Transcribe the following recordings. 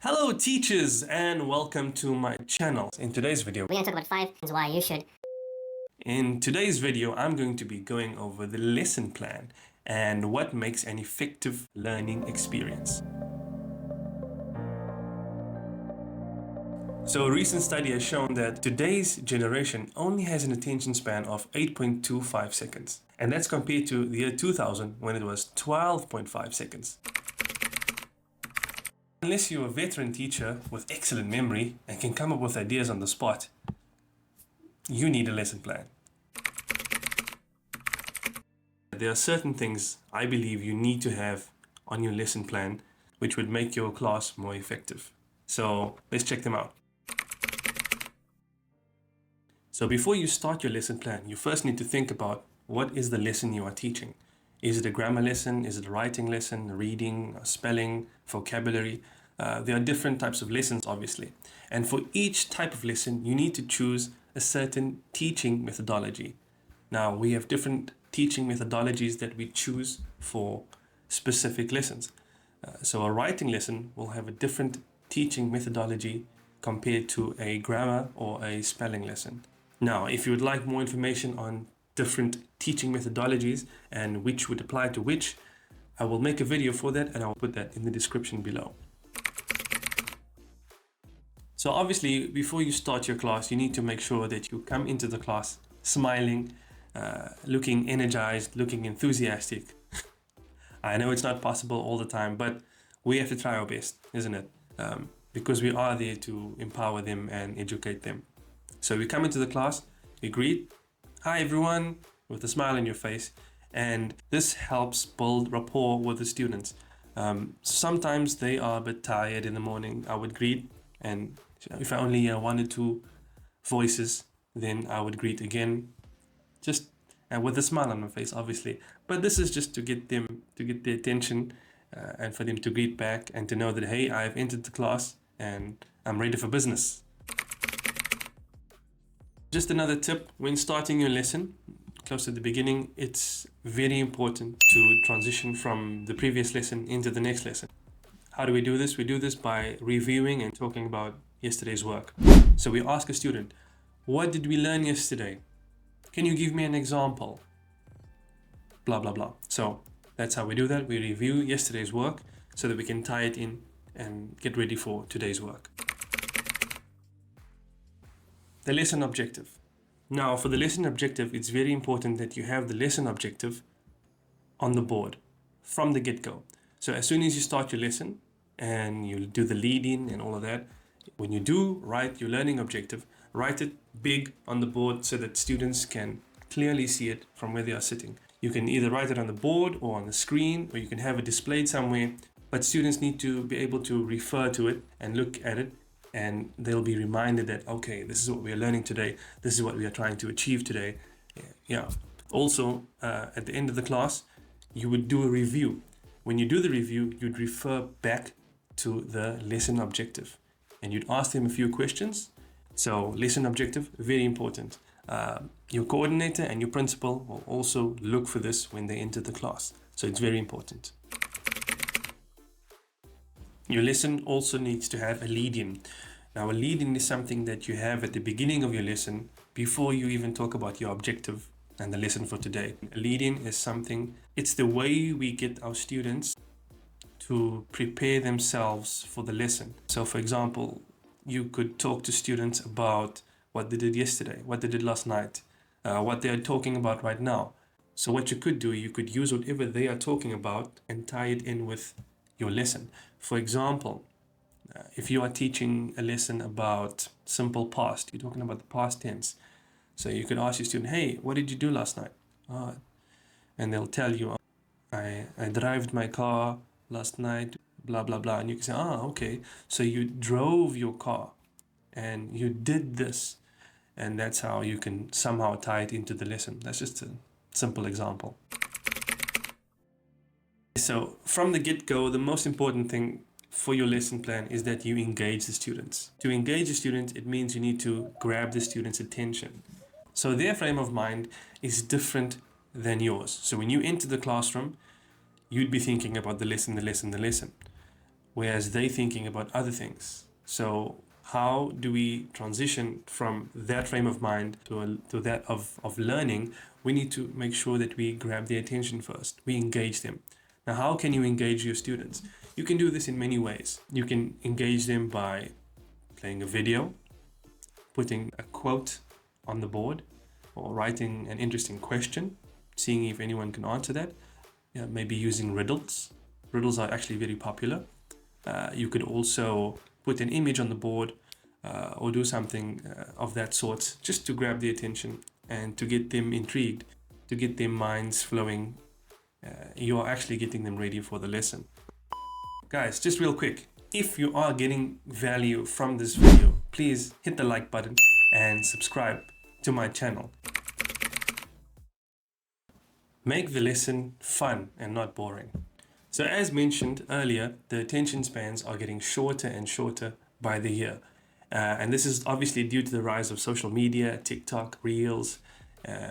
Hello teachers and welcome to my channel. In today's video, We're going to talk about 5 reasons why you should. In today's video, I'm going to be going over the lesson plan and what makes an effective learning experience. So a recent study has shown that today's generation only has an attention span of 8.25 seconds. And that's compared to the year 2000 when it was 12.5 seconds. Unless you're a veteran teacher with excellent memory and can come up with ideas on the spot, you need a lesson plan. There are certain things I believe you need to have on your lesson plan which would make your class more effective. So let's check them out. So before you start your lesson plan, you first need to think about what is the lesson you are teaching. Is it a grammar lesson? Is it a writing lesson, reading, spelling, vocabulary? There are different types of lessons, obviously. And for each type of lesson, you need to choose a certain teaching methodology. Now, we have different teaching methodologies that we choose for specific lessons. So a writing lesson will have a different teaching methodology compared to a grammar or a spelling lesson. Now, if you would like more information on different teaching methodologies and which would apply to which, I will make a video for that and I'll put that in the description below. So obviously, before you start your class, you need to make sure that you come into the class smiling, looking energized, looking enthusiastic. I know it's not possible all the time, but we have to try our best, isn't it? Because we are there to empower them and educate them. So we come into the class, we greet, hi everyone, with a smile on your face, and this helps build rapport with the students. Sometimes they are a bit tired in the morning. I would greet, and if I only hear one or two voices, then I would greet again, just with a smile on my face, obviously. But this is just to get their attention and for them to greet back and to know that, hey, I've entered the class and I'm ready for business. Just another tip, when starting your lesson, close to the beginning, it's very important to transition from the previous lesson into the next lesson. How do we do this? We do this by reviewing and talking about yesterday's work. So we ask a student, what did we learn yesterday? Can you give me an example? Blah, blah, blah. So that's how we do that. We review yesterday's work so that we can tie it in and get ready for today's work. The lesson objective. Now, for the lesson objective, it's very important that you have the lesson objective on the board from the get-go. So as soon as you start your lesson and you do the lead-in and all of that, when you do write your learning objective, write it big on the board so that students can clearly see it from where they are sitting. You can either write it on the board or on the screen, or you can have it displayed somewhere, but students need to be able to refer to it and look at it, and they'll be reminded that, okay, this is what we are learning today, this is what we are trying to achieve today. Yeah. Also, at the end of the class, you would do a review. When you do the review, you'd refer back to the lesson objective and you'd ask them a few questions. So lesson objective, very important. Your coordinator and your principal will also look for this when they enter the class. So it's very important. Your lesson also needs to have a lead-in. Now, a lead-in is something that you have at the beginning of your lesson before you even talk about your objective and the lesson for today. A lead-in is something, it's the way we get our students to prepare themselves for the lesson. So for example, you could talk to students about what they did yesterday, what they did last night, what they are talking about right now. So what you could do, you could use whatever they are talking about and tie it in with your lesson. For example, if you are teaching a lesson about simple past, you're talking about the past tense. So you could ask your student, hey, what did you do last night? And they'll tell you, I drove my car last night, blah, blah, blah. And you can say, okay. So you drove your car and you did this. And that's how you can somehow tie it into the lesson. That's just a simple example. So from the get-go, the most important thing for your lesson plan is that you engage the students. To engage the students, it means you need to grab the students' attention. So their frame of mind is different than yours. So when you enter the classroom, you'd be thinking about the lesson. whereas they're thinking about other things. So how do we transition from that frame of mind to that of learning? We need to make sure that we grab their attention first. We engage them. Now, how can you engage your students? You can do this in many ways. You can engage them by playing a video, putting a quote on the board, or writing an interesting question, seeing if anyone can answer that. Maybe using riddles. Riddles are actually very popular. You could also put an image on the board or do something of that sort, just to grab the attention and to get them intrigued, to get their minds flowing. You're actually getting them ready for the lesson. Guys, just real quick, if you are getting value from this video, please hit the like button and subscribe to my channel. Make the lesson fun and not boring. So as mentioned earlier, the attention spans are getting shorter and shorter by the year. And this is obviously due to the rise of social media, TikTok, Reels,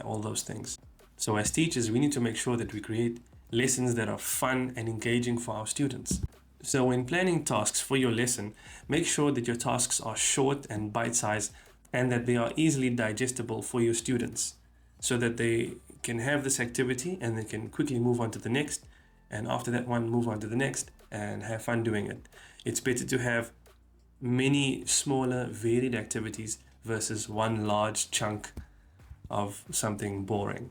all those things. So as teachers, we need to make sure that we create lessons that are fun and engaging for our students. So when planning tasks for your lesson, make sure that your tasks are short and bite-sized and that they are easily digestible for your students, so that they can have this activity and they can quickly move on to the next, and after that one move on to the next and have fun doing it. It's better to have many smaller varied activities versus one large chunk of something boring.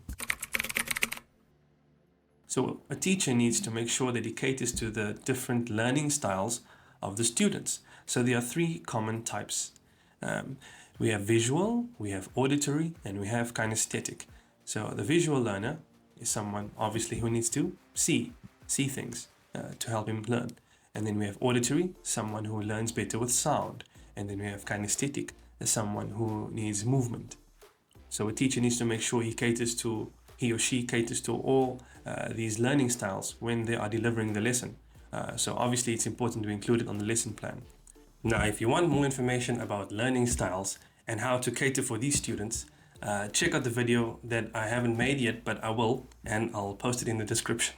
So a teacher needs to make sure that he caters to the different learning styles of the students. So there are three common types. We have visual, we have auditory, and we have kinesthetic. So the visual learner is someone obviously who needs to see things to help him learn. And then we have auditory, someone who learns better with sound. And then we have kinesthetic, someone who needs movement. So a teacher needs to make sure he or she caters to all these learning styles when they are delivering the lesson. So obviously it's important to include it on the lesson plan. Now, if you want more information about learning styles and how to cater for these students, check out the video that I haven't made yet, but I will, and I'll post it in the description.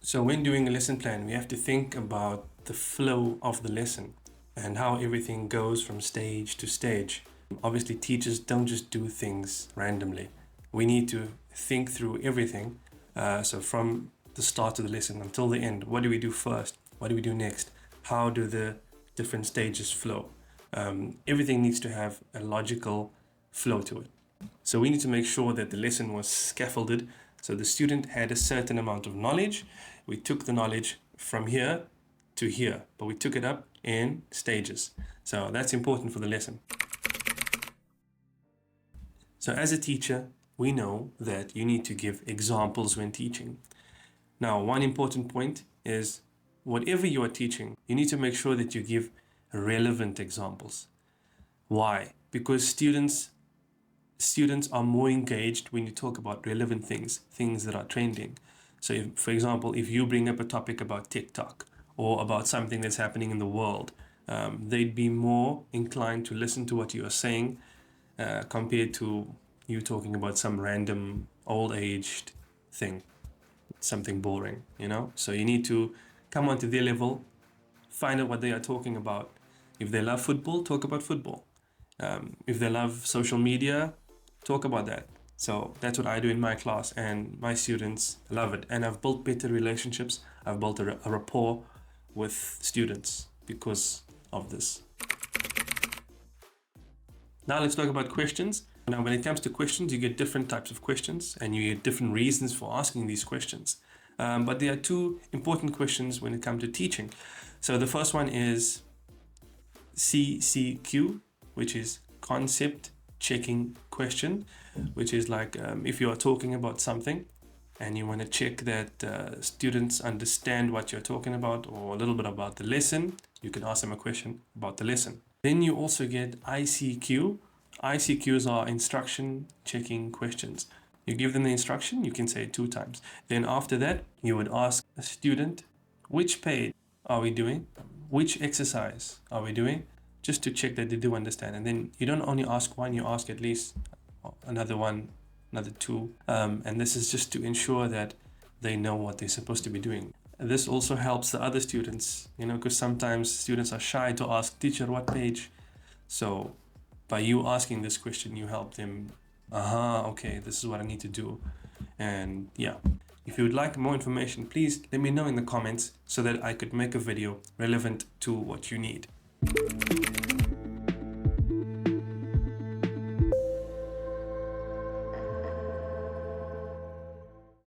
So when doing a lesson plan, we have to think about the flow of the lesson and how everything goes from stage to stage. Obviously, teachers don't just do things randomly. We need to think through everything. So from the start of the lesson until the end, what do we do first? What do we do next? How do the different stages flow? Everything needs to have a logical flow to it. So we need to make sure that the lesson was scaffolded. So the student had a certain amount of knowledge. We took the knowledge from here to here, but we took it up in stages. So that's important for the lesson. So as a teacher, we know that you need to give examples when teaching. Now, one important point is whatever you are teaching, you need to make sure that you give relevant examples. Why? Because students are more engaged when you talk about relevant things that are trending. So if, for example, if you bring up a topic about TikTok or about something that's happening in the world, they'd be more inclined to listen to what you are saying compared to you talking about some random old-aged thing, something boring, So you need to come onto their level, find out what they are talking about. If they love football, talk about football. If they love social media, talk about that. So that's what I do in my class, and my students love it. And I've built better relationships. I've built a rapport with students because of this. Now let's talk about questions. Now, when it comes to questions, you get different types of questions and you get different reasons for asking these questions. But there are two important questions when it comes to teaching. So the first one is CCQ, which is concept checking question, which is like if you are talking about something and you want to check that students understand what you're talking about or a little bit about the lesson, you can ask them a question about the lesson. Then you also get ICQ. ICQs are instruction checking questions. You give them the instruction, you can say it 2 times. Then after that, you would ask a student, which page are we doing? Which exercise are we doing? Just to check that they do understand. And then you don't only ask one, you ask at least another one, another 2. And this is just to ensure that they know what they're supposed to be doing. This also helps the other students, because sometimes students are shy to ask, teacher, what page? So by you asking this question, you help them, okay, this is what I need to do. And yeah, if you would like more information, please let me know in the comments so that I could make a video relevant to what you need.